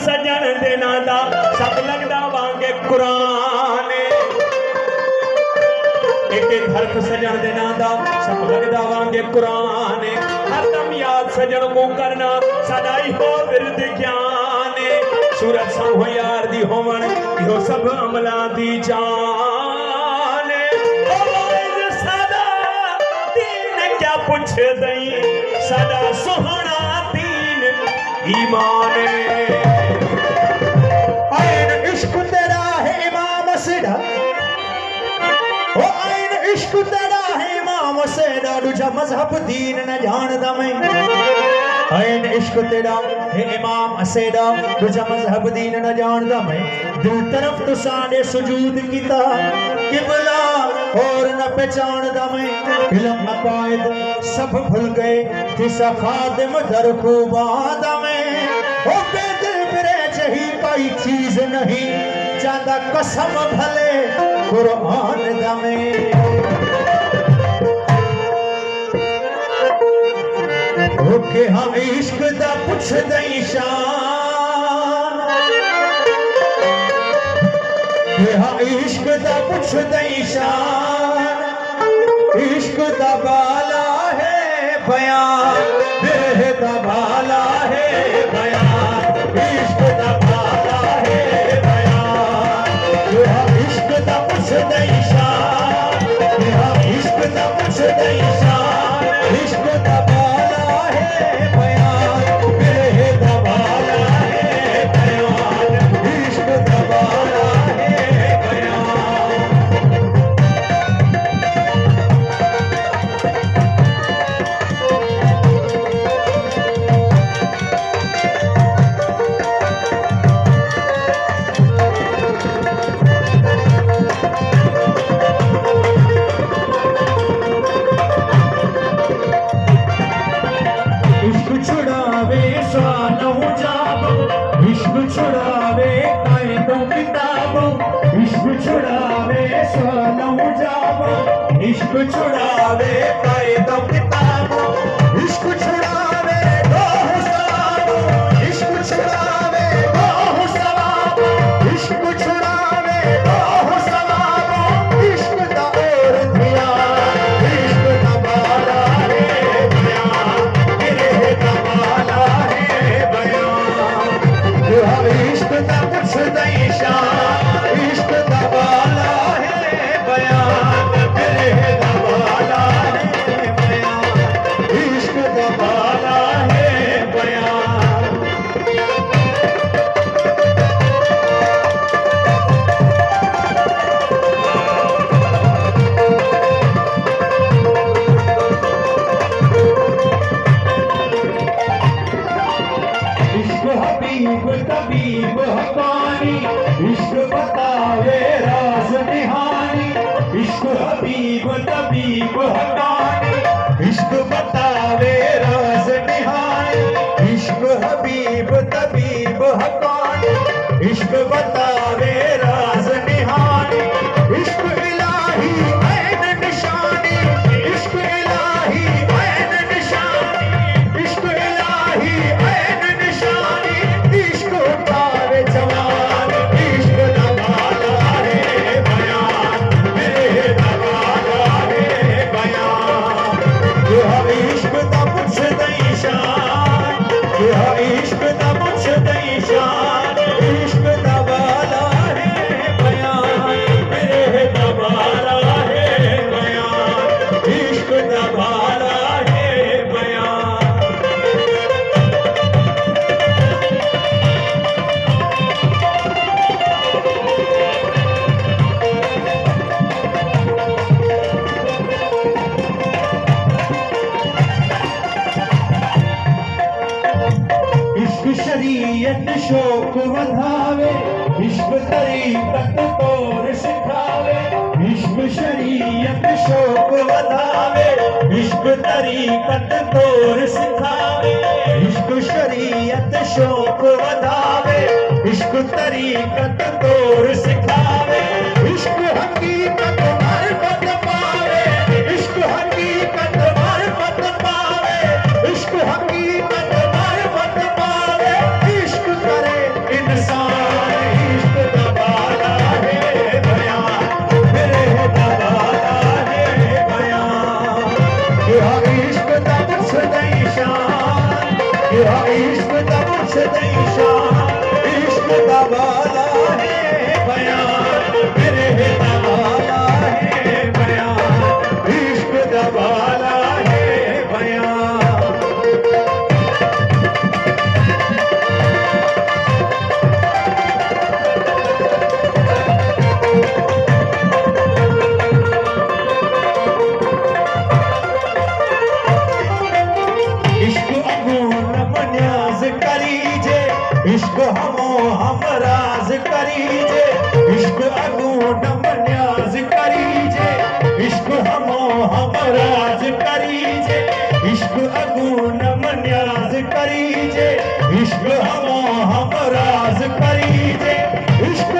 सजन दे नां दा सब लगदा वांगे कुरान एक हरफ सजन दे नां दा सब लगदा वांगे कुरान हरदम याद सजन को करना साडा इहो विरद ज्ञान सूरत साहो यार दी होवण इहो सब अमला दी जान सादा दीन क्या पुछ दई सादा सोहना दीन ईमान आइन इश्क तेरा है इमाम सेड़ा ओ आइन इश्क तेरा है इमाम सेड़ा दूजा मजहब दीन न जानदा मैं आइन इश्क तेरा है इमाम सेड़ा दूजा मजहब दीन न जानदा मैं दिल तरफ तो साने सुजूद कीता किबला और न पहचानदा मैं इल्म अकायद सब भूल गए जिसा खादिम दर खूबादा मैं ओ बेदिल मेरे जही कोई चीज नहीं ज्यादा कसम भले कुरान दमे ओके हाँ इश्क दा पुछ दई शान के हाँ इश्क दा पुछ दई शान इश्क दा बाला है बयान दिल दा बाला है बयान इश्क दा बाला है बयान के हाँ इश्क दा पुछ दई शान के हाँ इश्क दा पुछ दई शान इश्क दा बाला है बयान दिल दा बाला है बयान इश्क दा बाला है बयान इश्क छुड़ावे सालों जाबो इश्क छुड़ावे कायदों किताबों इश्क छुड़ावे सालों जाबो इश्क छुड़ावे कायदों किताबों इश्क छुड़ावे रोह सवाबों इश्क छुड़ावे रोह सवाबों इश्क छुड़ावे रोह सवाबों इश्क दा और दिया इश्क दा बाला रे बयान तेरे दा बाला है बयान इश्क दा पुछ दई शान इश्क दा बाला है बयान तेरे दा बाला है बयान इश्क दा बाला है बयान इश्क हबीब तबीब हकानी इश्क बतावे राज निहानी इश्क हबीब तबीब हकानी इश्क बतावे राज निहानी इश्क हबीब तबीब हकानी इश्क बतावे राज निहानी इश्क इलाही ऐन निशानी इश्क इलाही ऐन निशानी इश्क इलाही ऐन निशानी इश्क उतारे जवान इश्क दा बाला है बयान मेरे दा बाला है बयान ये हाँ इश्क दा पुछ दई शान ये हाँ इश्क दा पुछ दई शान इश्क दा बाला है बयान मेरे दा बाला है बयान इश्क दा बाला है बयान इश्क शरीयत शौक वधावे इश्क तरीकत तौर सिखावे इश्क शरीयत शौक वधावे इश्क तरीकत तौर सिखावे इश्क शरीयत शौक वधावे इश्क तरीकत तौर सिखावे इश्क हकीकत मार्फत पावे इश्क हकीकत मार्फत पावे इश्क हकीकत मार्फत पावे इश्क करे हमो हम राज करीजे इश्क अगू नम न्याज करीजे इश्क हमो हम राज करीजे इश्क अगू नम न्याज करीजे इश्क हमो हम राज करीजे इश्क